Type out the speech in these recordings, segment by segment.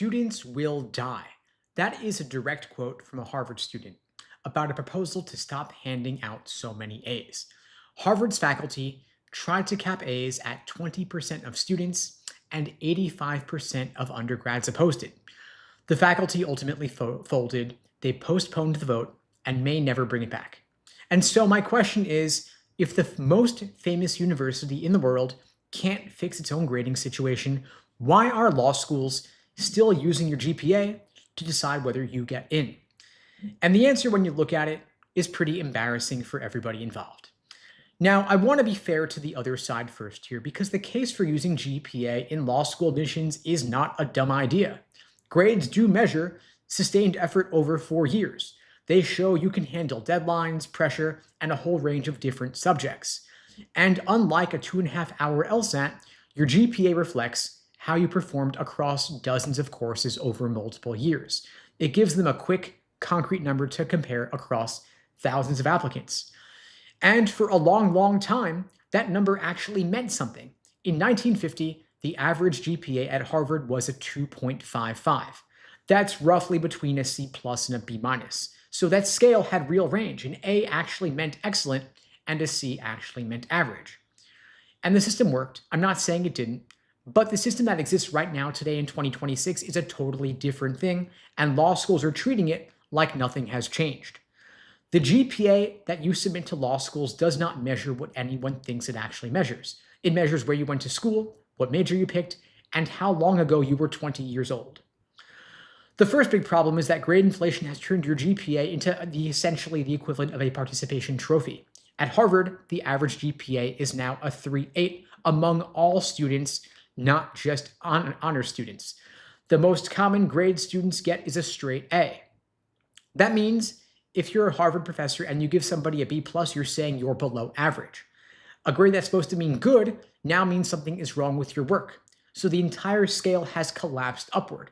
Students will die. That is a direct quote from a Harvard student about a proposal to stop handing out so many A's. Harvard's faculty tried to cap A's at 20% of students, and 85% of undergrads opposed it. The faculty ultimately folded, they postponed the vote, and may never bring it back. And so, my question is, if the most famous university in the world can't fix its own grading situation, why are law schools still using your GPA to decide whether you get in? And the answer, when you look at it, is pretty embarrassing for everybody involved. Now, I want to be fair to the other side first here, because the case for using GPA in law school admissions is not a dumb idea. Grades do measure sustained effort over 4 years. They show you can handle deadlines, pressure, and a whole range of different subjects. And unlike a 2.5-hour LSAT, your GPA reflects how you performed across dozens of courses over multiple years. It gives them a quick, concrete number to compare across thousands of applicants. And for a long, long time, that number actually meant something. In 1950, the average GPA at Harvard was a 2.55. That's roughly between a C plus and a B minus. So that scale had real range. An A actually meant excellent, and a C actually meant average. And the system worked. I'm not saying it didn't, but the system that exists right now today in 2026 is a totally different thing, and law schools are treating it like nothing has changed. The GPA that you submit to law schools does not measure what anyone thinks it actually measures. It measures where you went to school, what major you picked, and how long ago you were 20 years old. The first big problem is that grade inflation has turned your GPA into essentially the equivalent of a participation trophy. At Harvard, the average GPA is now a 3.8 among all students, not just honor students. The most common grade students get is a straight A. That means if you're a Harvard professor and you give somebody a B+, you're saying you're below average. A grade that's supposed to mean good now means something is wrong with your work. So the entire scale has collapsed upward.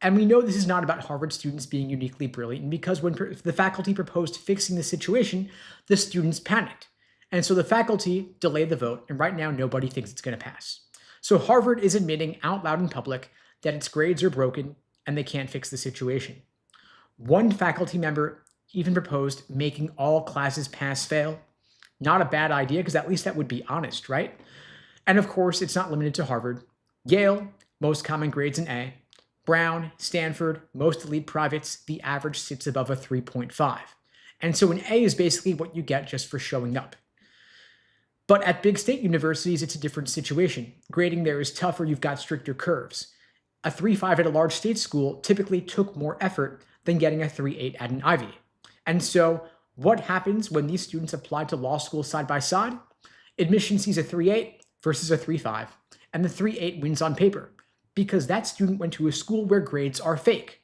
And we know this is not about Harvard students being uniquely brilliant, because when the faculty proposed fixing the situation, the students panicked. And so the faculty delayed the vote, and right now nobody thinks it's going to pass. So Harvard is admitting out loud in public that its grades are broken and they can't fix the situation. One faculty member even proposed making all classes pass-fail. Not a bad idea, because at least that would be honest, right? And of course, it's not limited to Harvard. Yale, most common grades an A. Brown, Stanford, most elite privates, the average sits above a 3.5. And so an A is basically what you get just for showing up. But at big state universities, it's a different situation. Grading there is tougher, you've got stricter curves. A 3.5 at a large state school typically took more effort than getting a 3.8 at an Ivy. And so what happens when these students apply to law school side by side? Admission sees a 3.8 versus a 3.5, and the 3.8 wins on paper, because that student went to a school where grades are fake.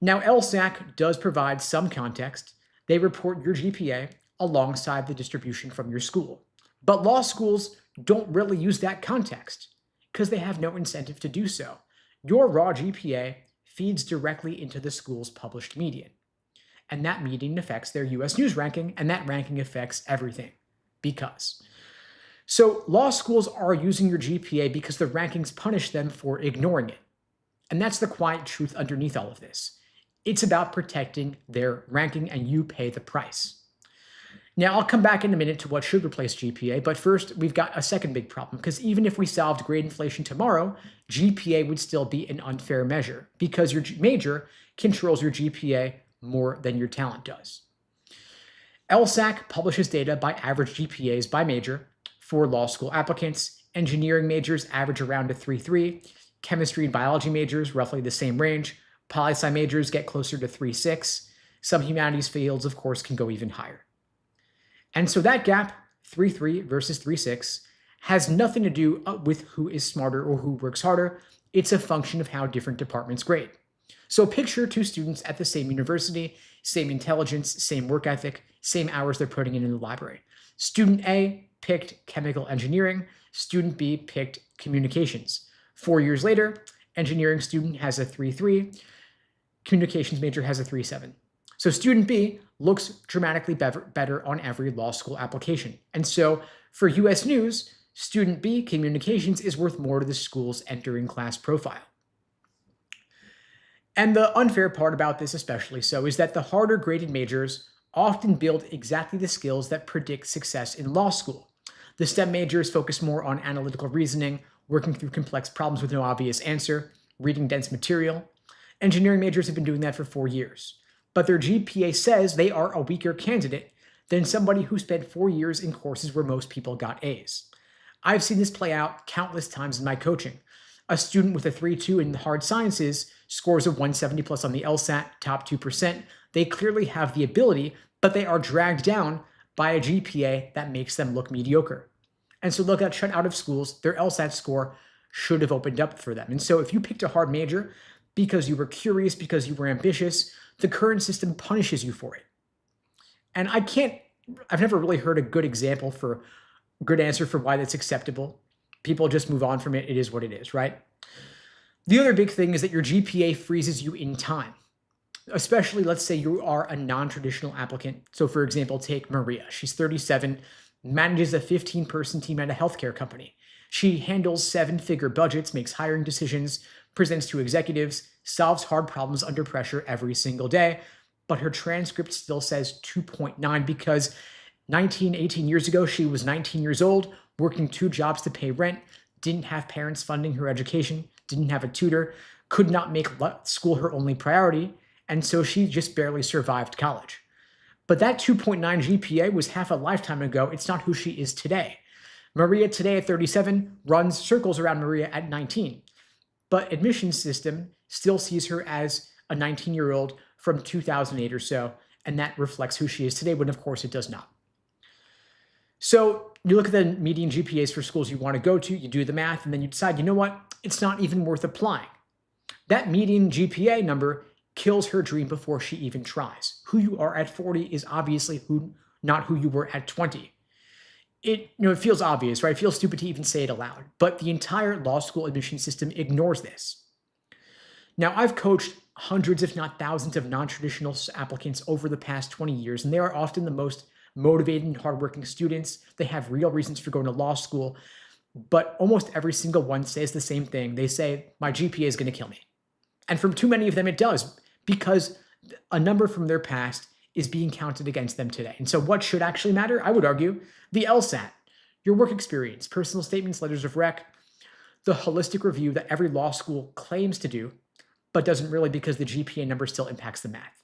Now, LSAC does provide some context. They report your GPA alongside the distribution from your school. But law schools don't really use that context, because they have no incentive to do so. Your raw GPA feeds directly into the school's published median. And that median affects their US News ranking, and that ranking affects everything. Because. So law schools are using your GPA because the rankings punish them for ignoring it. And that's the quiet truth underneath all of this. It's about protecting their ranking, and you pay the price. Now, I'll come back in a minute to what should replace GPA, but first, we've got a second big problem, because even if we solved grade inflation tomorrow, GPA would still be an unfair measure, because your major controls your GPA more than your talent does. LSAC publishes data by average GPAs by major for law school applicants. Engineering majors average around a 3.3, chemistry and biology majors roughly the same range, poli-sci majors get closer to 3.6, some humanities fields, of course, can go even higher. And so that gap, 3.3 versus 3.6, has nothing to do with who is smarter or who works harder. It's a function of how different departments grade. So picture two students at the same university, same intelligence, same work ethic, same hours they're putting in the library. Student A picked chemical engineering, student B picked communications. 4 years later, engineering student has a 3.3, communications major has a 3.7. So student B looks dramatically better on every law school application. And so for US News, student B communications is worth more to the school's entering class profile. And the unfair part about this, especially so, is that the harder graded majors often build exactly the skills that predict success in law school. The STEM majors focus more on analytical reasoning, working through complex problems with no obvious answer, reading dense material. Engineering majors have been doing that for 4 years. But their GPA says they are a weaker candidate than somebody who spent 4 years in courses where most people got A's. I've seen this play out countless times in my coaching. A student with a 3.2 in the hard sciences scores a 170 plus on the LSAT, top 2%. They clearly have the ability, but they are dragged down by a GPA that makes them look mediocre. And so they'll get shut out of schools. Their LSAT score should have opened up for them. And so if you picked a hard major because you were curious, because you were ambitious, the current system punishes you for it. And I've never really heard a good example for a good answer for why that's acceptable. People just move on from it. It is what it is, right? The other big thing is that your GPA freezes you in time, especially let's say you are a non-traditional applicant. So for example, take Maria. She's 37, manages a 15-person team at a healthcare company. She handles 7-figure budgets, makes hiring decisions, presents to executives, solves hard problems under pressure every single day, but her transcript still says 2.9 because 18 years ago, she was 19 years old, working 2 jobs to pay rent, didn't have parents funding her education, didn't have a tutor, could not make school her only priority, and so she just barely survived college. But that 2.9 GPA was half a lifetime ago. It's not who she is today. Maria today at 37 runs circles around Maria at 19. But admissions system still sees her as a 19-year-old from 2008 or so, and that reflects who she is today, when of course it does not. So you look at the median GPAs for schools you want to go to, you do the math, and then you decide, you know what, it's not even worth applying. That median GPA number kills her dream before she even tries. Who you are at 40 is obviously not who you were at 20. It feels obvious, right? It feels stupid to even say it aloud, but the entire law school admission system ignores this. Now, I've coached hundreds, if not thousands, of non-traditional applicants over the past 20 years, and they are often the most motivated and hardworking students. They have real reasons for going to law school, but almost every single one says the same thing. They say, my GPA is going to kill me. And from too many of them, it does, because a number from their past is being counted against them today. And so what should actually matter? I would argue the LSAT, your work experience, personal statements, letters of rec, the holistic review that every law school claims to do, but doesn't really, because the GPA number still impacts the math.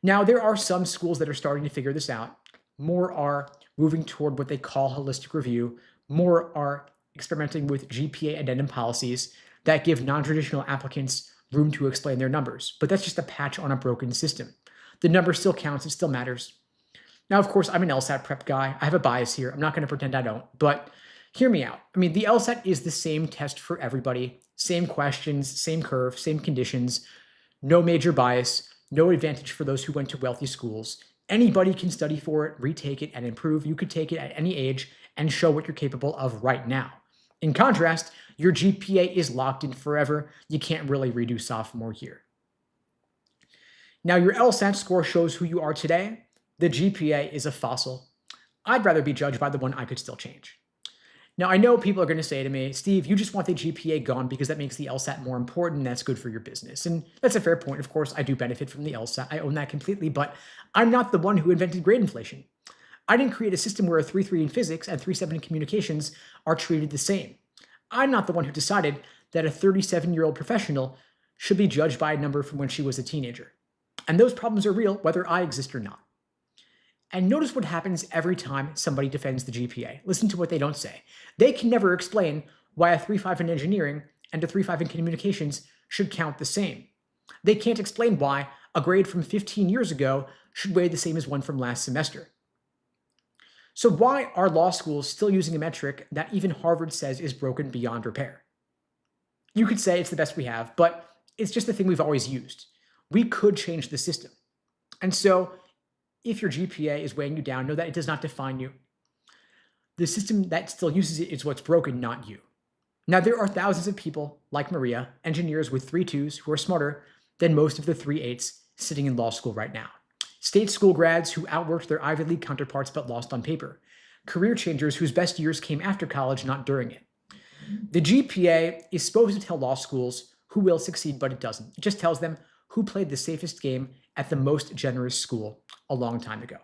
Now, there are some schools that are starting to figure this out. More are moving toward what they call holistic review. More are experimenting with GPA addendum policies that give non-traditional applicants room to explain their numbers. But that's just a patch on a broken system. The number still counts. It still matters. Now, of course, I'm an LSAT prep guy. I have a bias here. I'm not going to pretend I don't. But hear me out. I mean, the LSAT is the same test for everybody. Same questions, same curve, same conditions. No major bias. No advantage for those who went to wealthy schools. Anybody can study for it, retake it, and improve. You could take it at any age and show what you're capable of right now. In contrast, your GPA is locked in forever. You can't really redo sophomore year. Now, your LSAT score shows who you are today. The GPA is a fossil. I'd rather be judged by the one I could still change. Now, I know people are going to say to me, Steve, you just want the GPA gone because that makes the LSAT more important and that's good for your business. And that's a fair point. Of course, I do benefit from the LSAT. I own that completely, but I'm not the one who invented grade inflation. I didn't create a system where a 3.3 in physics and 3.7 in communications are treated the same. I'm not the one who decided that a 37-year-old professional should be judged by a number from when she was a teenager. And those problems are real, whether I exist or not. And notice what happens every time somebody defends the GPA. Listen to what they don't say. They can never explain why a 3.5 in engineering and a 3.5 in communications should count the same. They can't explain why a grade from 15 years ago should weigh the same as one from last semester. So why are law schools still using a metric that even Harvard says is broken beyond repair? You could say it's the best we have, but it's just the thing we've always used. We could change the system. And so if your GPA is weighing you down, know that it does not define you. The system that still uses it is what's broken, not you. Now, there are thousands of people like Maria, engineers with 3.2s who are smarter than most of the 3.8s sitting in law school right now. State school grads who outworked their Ivy League counterparts but lost on paper. Career changers whose best years came after college, not during it. The GPA is supposed to tell law schools who will succeed, but it doesn't. It just tells them who played the safest game at the most generous school a long time ago.